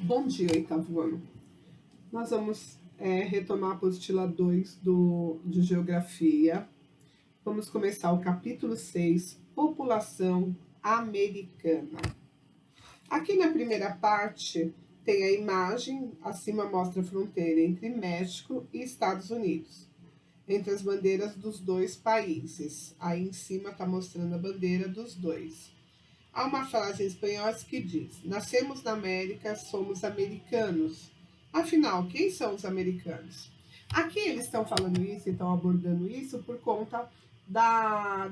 Bom dia, oitavo ano. Nós vamos retomar a apostila 2 de Geografia. Vamos começar o capítulo 6, População Americana. Aqui na primeira parte tem a imagem, acima mostra a fronteira entre México e Estados Unidos, entre as bandeiras dos dois países. Aí em cima está mostrando a bandeira dos dois. Há uma frase em espanhol que diz: nascemos na América, somos americanos. Afinal, quem são os americanos? Aqui eles estão falando isso, estão abordando isso por conta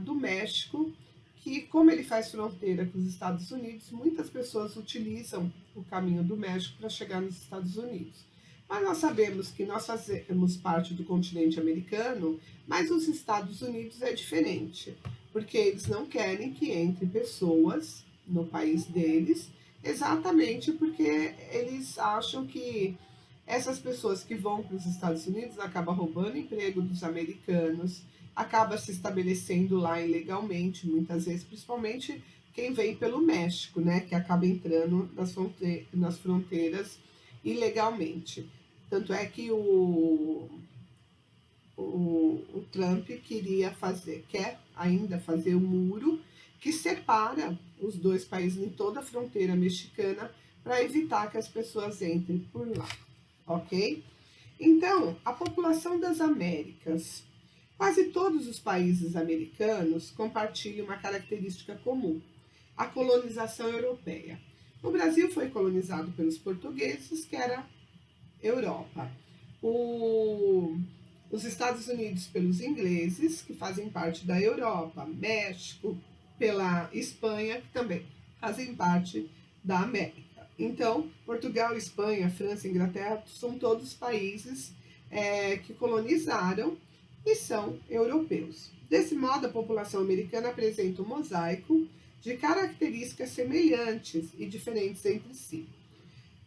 do México, que como ele faz fronteira com os Estados Unidos, muitas pessoas utilizam o caminho do México para chegar nos Estados Unidos. Mas nós sabemos que nós fazemos parte do continente americano, mas os Estados Unidos é diferente, porque eles não querem que entre pessoas no país deles, exatamente porque eles acham que essas pessoas que vão para os Estados Unidos acabam roubando emprego dos americanos, acaba se estabelecendo lá ilegalmente, muitas vezes, principalmente quem vem pelo México, né, que acaba entrando nas fronteiras ilegalmente. Tanto é que o Trump quer ainda fazer o muro que separa os dois países em toda a fronteira mexicana para evitar que as pessoas entrem por lá, ok? Então, a população das Américas. Quase todos os países americanos compartilham uma característica comum: a colonização europeia. O Brasil foi colonizado pelos portugueses, que era Europa. Os Estados Unidos pelos ingleses, que fazem parte da Europa. México pela Espanha, que também fazem parte da América. Então, Portugal, Espanha, França, Inglaterra são todos países que colonizaram e são europeus. Desse modo, a população americana apresenta um mosaico de características semelhantes e diferentes entre si,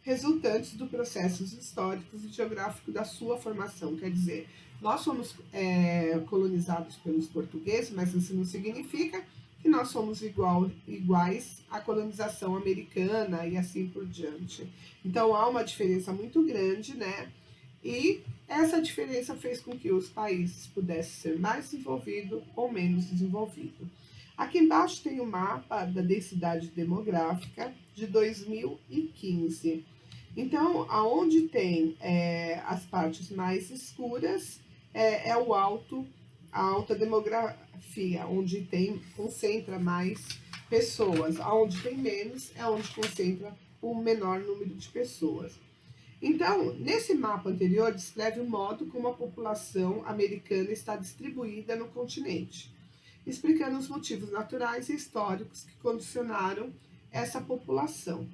resultantes dos processos históricos e geográficos da sua formação. Quer dizer, nós somos colonizados pelos portugueses, mas isso não significa que nós somos iguais à colonização americana e assim por diante. Então, há uma diferença muito grande, né? E essa diferença fez com que os países pudessem ser mais desenvolvidos ou menos desenvolvidos. Aqui embaixo tem o mapa da densidade demográfica de 2015. Então, aonde tem as partes mais escuras é a alta demografia, onde concentra mais pessoas. Aonde tem menos é onde concentra o menor número de pessoas. Então, nesse mapa anterior, descreve o modo como a população americana está distribuída no continente, explicando os motivos naturais e históricos que condicionaram essa população.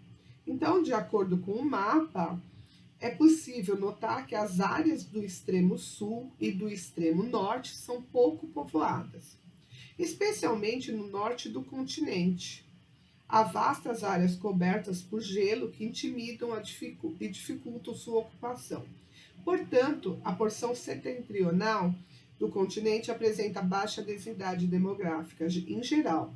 Então, de acordo com o mapa, é possível notar que as áreas do extremo sul e do extremo norte são pouco povoadas, especialmente no norte do continente. Há vastas áreas cobertas por gelo que intimidam e dificultam sua ocupação. Portanto, a porção setentrional do continente apresenta baixa densidade demográfica em geral.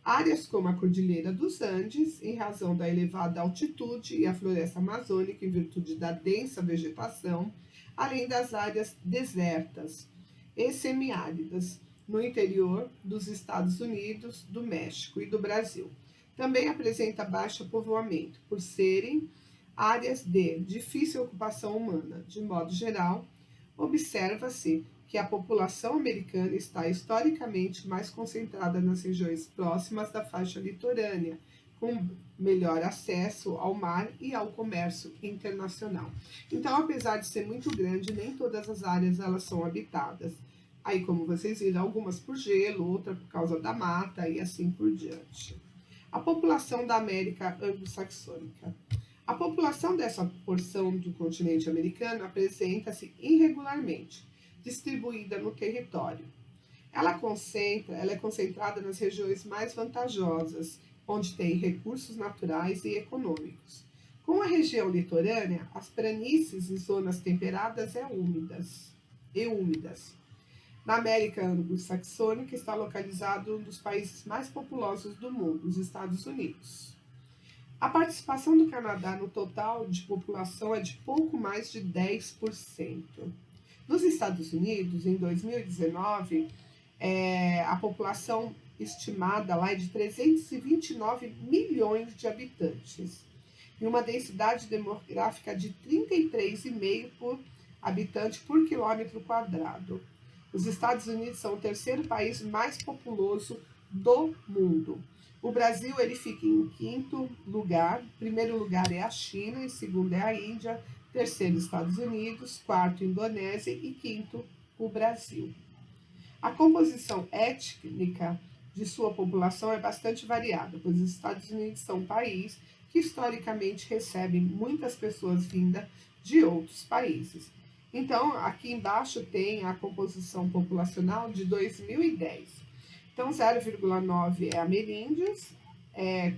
Áreas como a Cordilheira dos Andes, em razão da elevada altitude, e a floresta amazônica, em virtude da densa vegetação, além das áreas desertas e semiáridas no interior dos Estados Unidos, do México e do Brasil. Também apresenta baixo povoamento, por serem áreas de difícil ocupação humana. De modo geral, observa-se que a população americana está historicamente mais concentrada nas regiões próximas da faixa litorânea, com melhor acesso ao mar e ao comércio internacional. Então, apesar de ser muito grande, nem todas as áreas elas são habitadas. Aí, como vocês viram, algumas por gelo, outra por causa da mata e assim por diante. A população da América anglo-saxônica. A população dessa porção do continente americano apresenta-se irregularmente, distribuída no território. Ela é concentrada nas regiões mais vantajosas, onde tem recursos naturais e econômicos. Com a região litorânea, as planícies e zonas temperadas e úmidas. Na América anglo-saxônica está localizado um dos países mais populosos do mundo, os Estados Unidos. A participação do Canadá no total de população é de pouco mais de 10%. Nos Estados Unidos, em 2019, a população estimada lá é de 329 milhões de habitantes e uma densidade demográfica de 33,5 por habitante por quilômetro quadrado. Os Estados Unidos são o terceiro país mais populoso do mundo. O Brasil ele fica em quinto lugar. Primeiro lugar é a China, em segundo é a Índia, terceiro Estados Unidos, quarto Indonésia e quinto o Brasil. A composição étnica de sua população é bastante variada, pois os Estados Unidos são um país que historicamente recebe muitas pessoas vindas de outros países. Então, aqui embaixo tem a composição populacional de 2010. Então, 0,9 é ameríndios,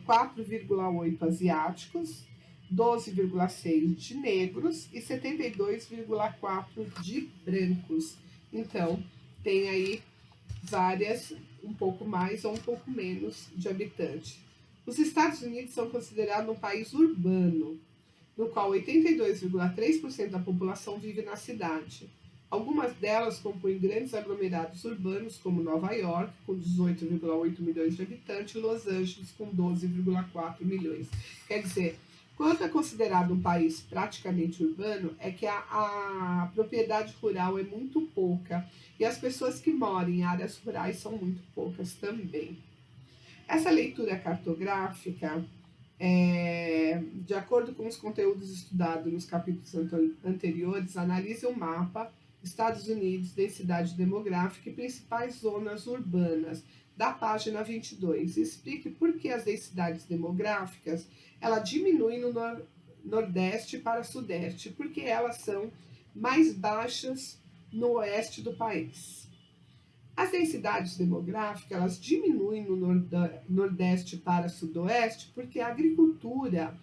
4,8 asiáticos, 12,6 de negros e 72,4 de brancos. Então, tem aí várias, um pouco mais ou um pouco menos de habitantes. Os Estados Unidos são considerados um país urbano, no qual 82,3% da população vive na cidade. Algumas delas compõem grandes aglomerados urbanos, como Nova York, com 18,8 milhões de habitantes, e Los Angeles, com 12,4 milhões. Quer dizer, quando é considerado um país praticamente urbano, é que a propriedade rural é muito pouca e as pessoas que moram em áreas rurais são muito poucas também. Essa leitura cartográfica, de acordo com os conteúdos estudados nos capítulos anteriores, analisa o mapa Estados Unidos, densidade demográfica e principais zonas urbanas, da página 22. Explique por que as densidades demográficas ela diminui no nordeste para sudeste, porque elas são mais baixas no oeste do país. As densidades demográficas elas diminuem no nordeste para sudoeste, porque a agricultura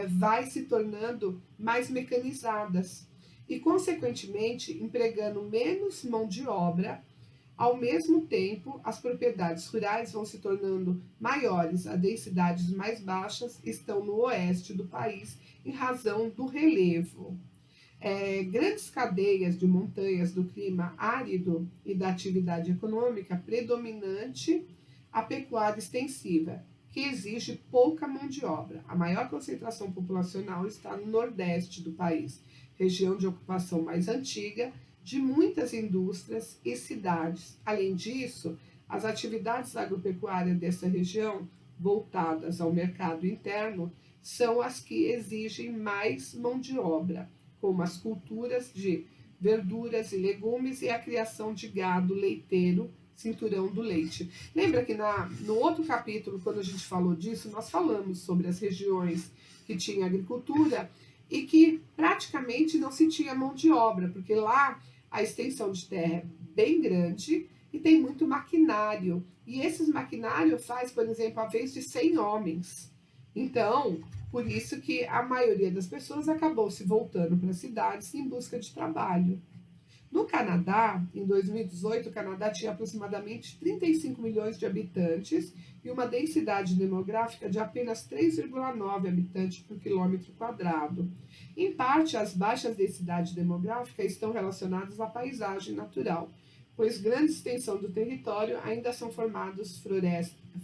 vai se tornando mais mecanizadas e, consequentemente, empregando menos mão de obra. Ao mesmo tempo, as propriedades rurais vão se tornando maiores, as densidades mais baixas estão no oeste do país, em razão do relevo. Grandes cadeias de montanhas do clima árido e da atividade econômica predominante, a pecuária extensiva, que exige pouca mão de obra. A maior concentração populacional está no nordeste do país, região de ocupação mais antiga, de muitas indústrias e cidades. Além disso, as atividades agropecuárias dessa região, voltadas ao mercado interno, são as que exigem mais mão de obra, como as culturas de verduras e legumes e a criação de gado leiteiro, cinturão do leite. Lembra que no outro capítulo, quando a gente falou disso, nós falamos sobre as regiões que tinham agricultura e que praticamente não se tinha mão de obra, porque lá a extensão de terra é bem grande e tem muito maquinário. E esses maquinários faz, por exemplo, a vez de 100 homens. Então, por isso que a maioria das pessoas acabou se voltando para as cidades em busca de trabalho. No Canadá, em 2018, o Canadá tinha aproximadamente 35 milhões de habitantes e uma densidade demográfica de apenas 3,9 habitantes por quilômetro quadrado. Em parte, as baixas densidades demográficas estão relacionadas à paisagem natural, pois grande extensão do território ainda são formados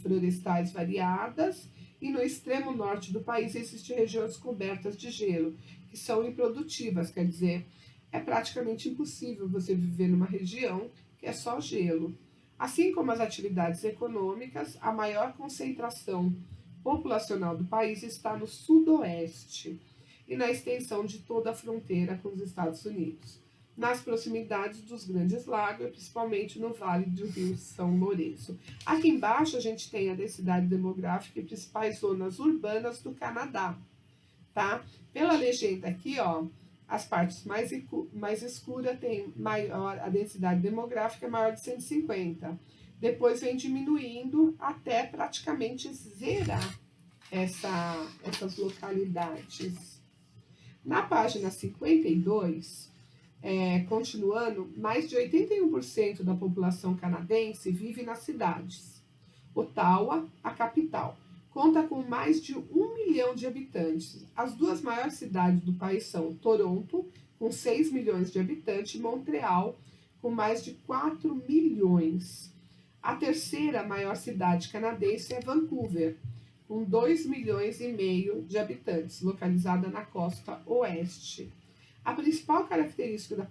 florestais variadas e no extremo norte do país existem regiões cobertas de gelo, que são improdutivas, quer dizer, é praticamente impossível você viver numa região que é só gelo. Assim como as atividades econômicas, a maior concentração populacional do país está no sudoeste e na extensão de toda a fronteira com os Estados Unidos, nas proximidades dos grandes lagos, principalmente no vale do rio São Lourenço. Aqui embaixo a gente tem a densidade demográfica e principais zonas urbanas do Canadá, tá? Pela legenda aqui, ó, as partes mais escuras têm maior, a densidade demográfica é maior de 150. Depois vem diminuindo até praticamente zerar essas localidades. Na página 52, continuando, mais de 81% da população canadense vive nas cidades. Ottawa, a capital, conta com mais de 1 milhão de habitantes. As duas maiores cidades do país são Toronto, com 6 milhões de habitantes, e Montreal, com mais de 4 milhões. A terceira maior cidade canadense é Vancouver, com 2 milhões e meio de habitantes, localizada na costa oeste. A principal característica da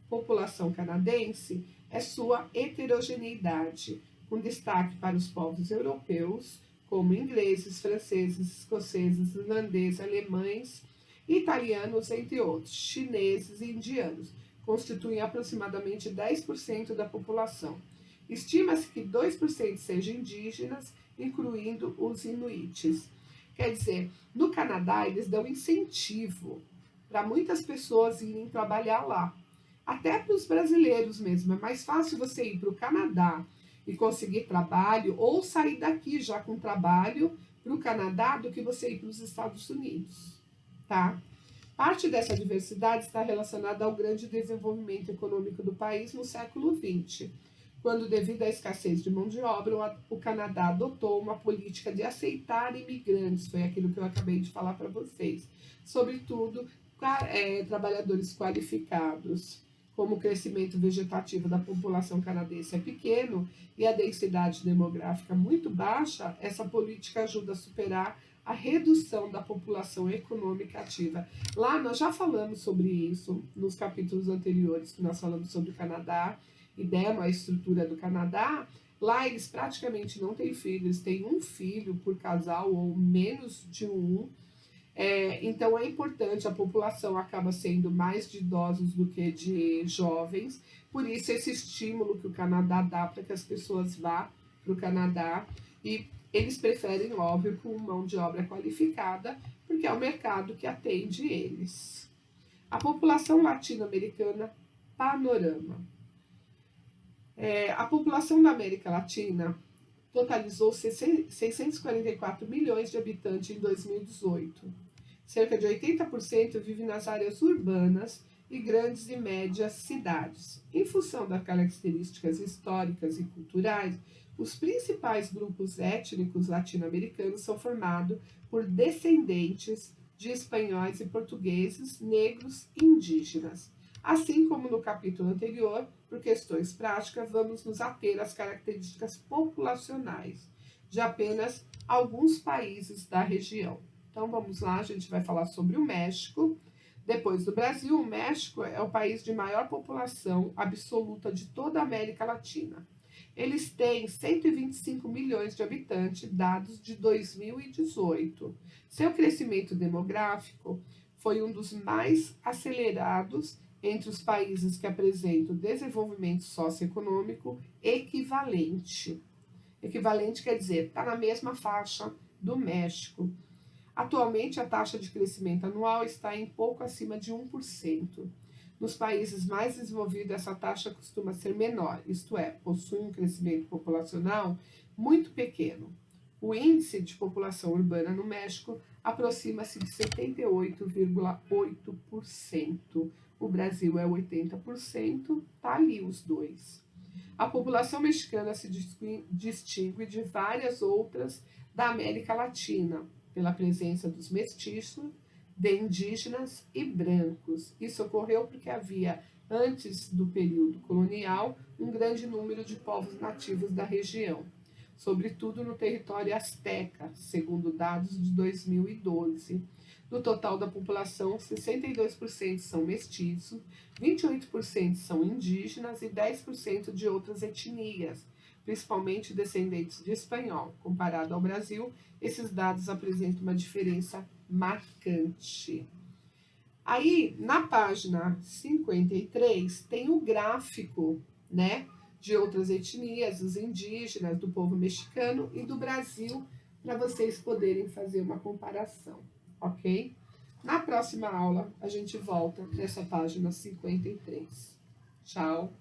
população canadense é sua heterogeneidade, com destaque para os povos europeus, como ingleses, franceses, escoceses, irlandeses, alemães, italianos, entre outros, chineses e indianos, constituem aproximadamente 10% da população. Estima-se que 2% sejam indígenas, incluindo os inuites. Quer dizer, no Canadá eles dão incentivo para muitas pessoas irem trabalhar lá. Até para os brasileiros mesmo. É mais fácil você ir para o Canadá e conseguir trabalho ou sair daqui já com trabalho para o Canadá do que você ir para os Estados Unidos, tá? Parte dessa diversidade está relacionada ao grande desenvolvimento econômico do país no século XX, quando, devido à escassez de mão de obra, o Canadá adotou uma política de aceitar imigrantes, foi aquilo que eu acabei de falar para vocês, sobretudo trabalhadores qualificados. Como o crescimento vegetativo da população canadense é pequeno e a densidade demográfica muito baixa, essa política ajuda a superar a redução da população econômica ativa. Lá nós já falamos sobre isso nos capítulos anteriores, que nós falamos sobre o Canadá e demos a estrutura do Canadá. Lá eles praticamente não têm filhos, têm um filho por casal ou menos de um. Então é importante, a população acaba sendo mais de idosos do que de jovens, por isso esse estímulo que o Canadá dá para que as pessoas vá para o Canadá, e eles preferem, óbvio, com mão de obra qualificada, porque é o mercado que atende eles. A população latino-americana, panorama. A população da América Latina totalizou 644 milhões de habitantes em 2018. Cerca de 80% vive nas áreas urbanas e grandes e médias cidades. Em função das características históricas e culturais, os principais grupos étnicos latino-americanos são formados por descendentes de espanhóis e portugueses, negros e indígenas. Assim como no capítulo anterior, por questões práticas, vamos nos ater às características populacionais de apenas alguns países da região. Então vamos lá, a gente vai falar sobre o México. Depois do Brasil, o México é o país de maior população absoluta de toda a América Latina. Eles têm 125 milhões de habitantes, dados de 2018. Seu crescimento demográfico foi um dos mais acelerados entre os países que apresentam desenvolvimento socioeconômico equivalente. Equivalente quer dizer, está na mesma faixa do México. Atualmente, a taxa de crescimento anual está em pouco acima de 1%. Nos países mais desenvolvidos, essa taxa costuma ser menor, isto é, possui um crescimento populacional muito pequeno. O índice de população urbana no México aproxima-se de 78,8%. O Brasil é 80%, tá ali os dois. A população mexicana se distingue de várias outras da América Latina, pela presença dos mestiços, de indígenas e brancos. Isso ocorreu porque havia, antes do período colonial, um grande número de povos nativos da região, sobretudo no território asteca, segundo dados de 2012. Do total da população, 62% são mestiços, 28% são indígenas e 10% de outras etnias, principalmente descendentes de espanhol. Comparado ao Brasil, esses dados apresentam uma diferença marcante. Aí, na página 53, tem o gráfico, né, de outras etnias, os indígenas, do povo mexicano e do Brasil, para vocês poderem fazer uma comparação, ok? Na próxima aula, a gente volta nessa página 53. Tchau!